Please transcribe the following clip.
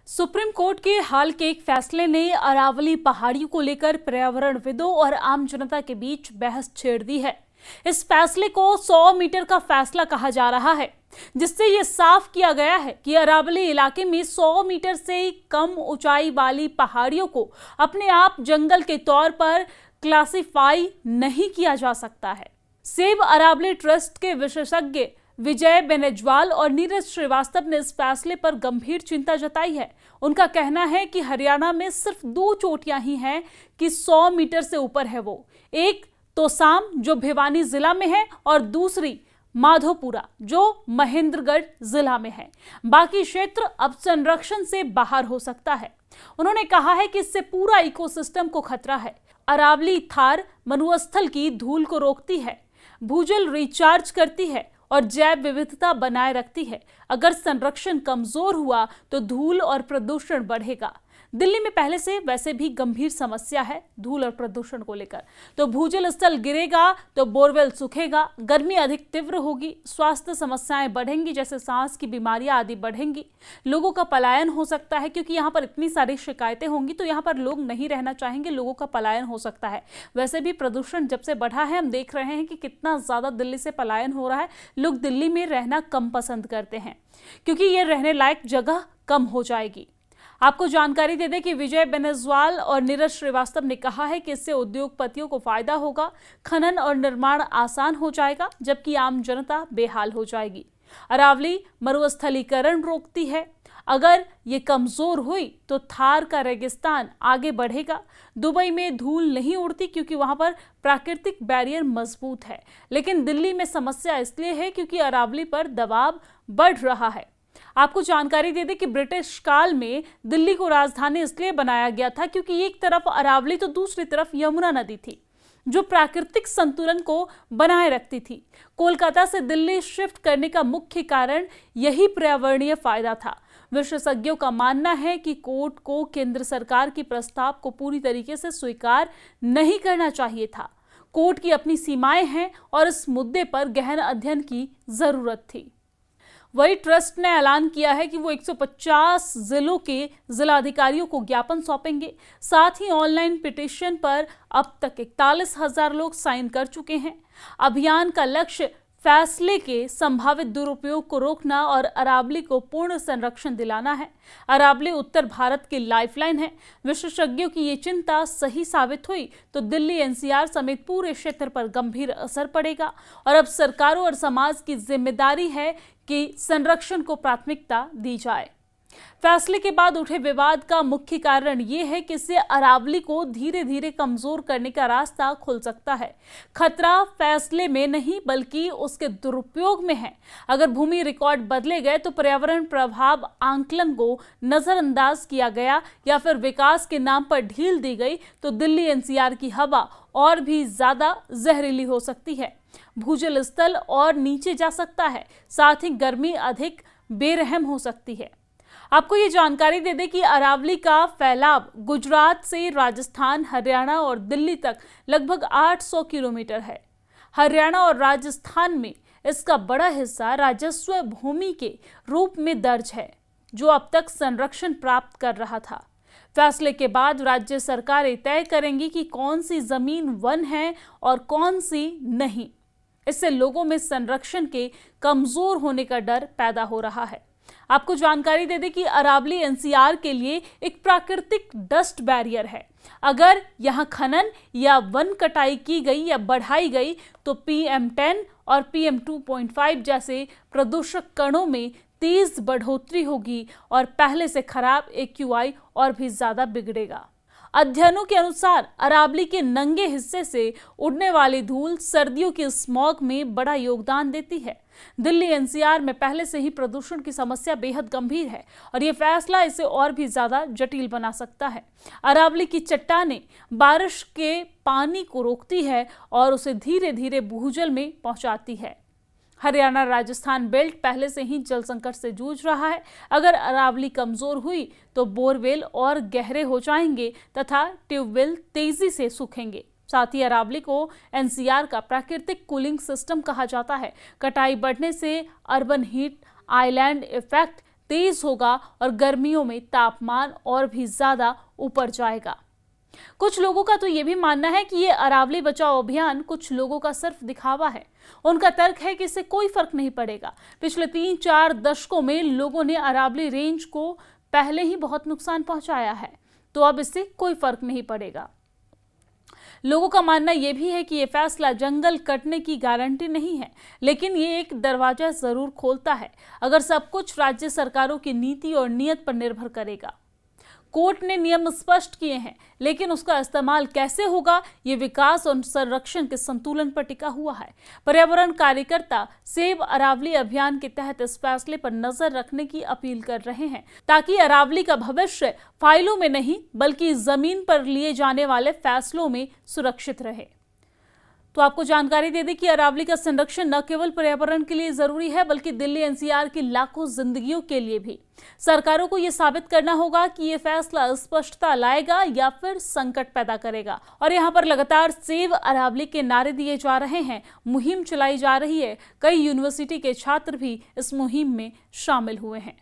Supreme court के हाल के एक फैसले ने अरावली पहाड़ियों को लेकर पर्यावरणविदों और आम जनता के बीच बहस छेड़ दी है। इस फैसले को 100 मीटर का फैसला कहा जा रहा है, जिससे यह साफ किया गया है कि अरावली इलाके में 100 मीटर से कम ऊंचाई वाली पहाड़ियों को अपने आप जंगल के तौर पर क्लासिफाई नहीं किया जा सकता है। सेव अरावली ट्रस्ट के विशेषज्ञ विजय बेनेजवाल और नीरज श्रीवास्तव ने इस फैसले पर गंभीर चिंता जताई है। उनका कहना है कि हरियाणा में सिर्फ 2 चोटियां ही हैं कि 100 मीटर से ऊपर है वो, एक तोसाम जो भिवानी जिला में है और दूसरी माधोपुरा जो महेंद्रगढ़ जिला में है। बाकी क्षेत्र अब संरक्षण से बाहर हो सकता है। उन्होंने कहा है कि इससे पूरा इकोसिस्टम को खतरा है। अरावली थार मरुस्थल की धूल को रोकती है, भूजल रिचार्ज करती है और जैव विविधता बनाए रखती है। अगर संरक्षण कमजोर हुआ तो धूल और प्रदूषण बढ़ेगा। दिल्ली में पहले से वैसे भी गंभीर समस्या है धूल और प्रदूषण को लेकर। तो भूजल स्थल गिरेगा तो बोरवेल सूखेगा, गर्मी अधिक तीव्र होगी, स्वास्थ्य समस्याएं बढ़ेंगी जैसे सांस की बीमारियां आदि बढ़ेंगी। लोगों का पलायन हो सकता है क्योंकि यहाँ पर इतनी सारी शिकायतें होंगी तो यहाँ पर लोग नहीं रहना चाहेंगे, लोगों का पलायन हो सकता है। वैसे भी प्रदूषण जब से बढ़ा है हम देख रहे हैं कि कितना ज्यादा दिल्ली से पलायन हो रहा है। लोग दिल्ली में रहना कम पसंद करते हैं क्योंकि ये रहने लायक जगह कम हो जाएगी। आपको जानकारी दे दें कि विजय बेनेजवाल और नीरज श्रीवास्तव ने कहा है कि इससे उद्योगपतियों को फायदा होगा, खनन और निर्माण आसान हो जाएगा जबकि आम जनता बेहाल हो जाएगी। अरावली मरुस्थलीकरण रोकती है। अगर ये कमजोर हुई तो थार का रेगिस्तान आगे बढ़ेगा। दुबई में धूल नहीं उड़ती क्योंकि वहां पर प्राकृतिक बैरियर मजबूत है, लेकिन दिल्ली में समस्या इसलिए है क्योंकि अरावली पर दबाव बढ़ रहा है। आपको जानकारी दे दें कि ब्रिटिश काल में दिल्ली को राजधानी इसलिए बनाया गया था क्योंकि एक तरफ अरावली तो दूसरी तरफ यमुना नदी थी जो प्राकृतिक संतुलन को बनाए रखती थी। कोलकाता से दिल्ली शिफ्ट करने का मुख्य कारण यही पर्यावरणीय फायदा था। विशेषज्ञों का मानना है कि कोर्ट को केंद्र सरकार के प्रस्ताव को पूरी तरीके से स्वीकार नहीं करना चाहिए था। कोर्ट की अपनी सीमाएं हैं और इस मुद्दे पर गहन अध्ययन की जरूरत थी। वही ट्रस्ट ने ऐलान किया है कि वो 150 जिलों के जिलाधिकारियों को ज्ञापन सौंपेंगे। साथ ही ऑनलाइन पिटीशन पर अब तक 41,000 लोग साइन कर चुके हैं। अभियान का लक्ष्य फैसले के संभावित दुरुपयोग को रोकना और अरावली को पूर्ण संरक्षण दिलाना है। अरावली उत्तर भारत की लाइफलाइन है। विशेषज्ञों की ये चिंता सही साबित हुई तो दिल्ली एनसीआर समेत पूरे क्षेत्र पर गंभीर असर पड़ेगा और अब सरकारों और समाज की जिम्मेदारी है कि संरक्षण को प्राथमिकता दी जाए। फैसले के बाद उठे विवाद का मुख्य कारण ये है कि इससे अरावली को धीरे धीरे कमजोर करने का रास्ता खुल सकता है। खतरा फैसले में नहीं बल्कि उसके दुरुपयोग में है। अगर भूमि रिकॉर्ड बदले गए तो पर्यावरण प्रभाव आंकलन को नजरअंदाज किया गया या फिर विकास के नाम पर ढील दी गई तो दिल्ली एनसीआर की हवा और भी ज्यादा जहरीली हो सकती है। भूजल स्थल और नीचे जा सकता है, साथ ही गर्मी अधिक बेरहम हो सकती है। आपको ये जानकारी दे दें कि अरावली का फैलाव गुजरात से राजस्थान, हरियाणा और दिल्ली तक लगभग 800 किलोमीटर है। हरियाणा और राजस्थान में इसका बड़ा हिस्सा राजस्व भूमि के रूप में दर्ज है जो अब तक संरक्षण प्राप्त कर रहा था। फैसले के बाद राज्य सरकारें तय करेंगी कि कौन सी जमीन वन है और कौन सी नहीं। इससे लोगों में संरक्षण के कमजोर होने का डर पैदा हो रहा है। आपको जानकारी दे दें कि अरावली एनसीआर के लिए एक प्राकृतिक डस्ट बैरियर है। अगर यहां खनन या वन कटाई की गई या बढ़ाई गई तो PM10 और PM2.5 जैसे प्रदूषक कणों में तेज बढ़ोतरी होगी और पहले से खराब AQI और भी ज्यादा बिगड़ेगा। अध्ययनों के अनुसार अरावली के नंगे हिस्से से उड़ने वाली धूल सर्दियों के स्मॉग में बड़ा योगदान देती है। दिल्ली एनसीआर में पहले से ही प्रदूषण की समस्या बेहद गंभीर है और ये फैसला इसे और भी ज्यादा जटिल बना सकता है। अरावली की चट्टानें बारिश के पानी को रोकती है और उसे धीरे धीरे भूजल में पहुंचाती है। हरियाणा राजस्थान बेल्ट पहले से ही जल संकट से जूझ रहा है। अगर अरावली कमजोर हुई तो बोरवेल और गहरे हो जाएंगे तथा ट्यूबवेल तेजी से सूखेंगे। साथ ही अरावली को एनसीआर का प्राकृतिक कूलिंग सिस्टम कहा जाता है। कटाई बढ़ने से अर्बन हीट आइलैंड इफेक्ट तेज होगा और गर्मियों में तापमान और भी ज्यादा ऊपर जाएगा। कुछ लोगों का तो ये भी मानना है कि ये अरावली बचाओ अभियान कुछ लोगों का सिर्फ दिखावा है। उनका तर्क है कि इससे कोई फर्क नहीं पड़ेगा। पिछले 3-4 दशकों में लोगों ने अरावली रेंज को पहले ही बहुत नुकसान पहुंचाया है, तो अब इससे कोई फर्क नहीं पड़ेगा। लोगों का मानना यह भी है कि यह फैसला जंगल कटने की गारंटी नहीं है, लेकिन ये एक दरवाजा जरूर खोलता है, अगर सब कुछ राज्य सरकारों की नीति और नीयत पर निर्भर करेगा। कोर्ट ने नियम स्पष्ट किए हैं, लेकिन उसका इस्तेमाल कैसे होगा, ये विकास और संरक्षण के संतुलन पर टिका हुआ है। पर्यावरण कार्यकर्ता सेब अरावली अभियान के तहत इस फैसले पर नजर रखने की अपील कर रहे हैं, ताकि अरावली का भविष्य फाइलों में नहीं बल्कि जमीन पर लिए जाने वाले फैसलों में सुरक्षित रहे। तो आपको जानकारी दे दें कि अरावली का संरक्षण न केवल पर्यावरण के लिए जरूरी है, बल्कि दिल्ली एनसीआर की लाखों जिंदगियों के लिए भी। सरकारों को यह साबित करना होगा कि यह फैसला स्पष्टता लाएगा या फिर संकट पैदा करेगा। और यहाँ पर लगातार सेव अरावली के नारे दिए जा रहे हैं, मुहिम चलाई जा रही है। कई यूनिवर्सिटी के छात्र भी इस मुहिम में शामिल हुए हैं।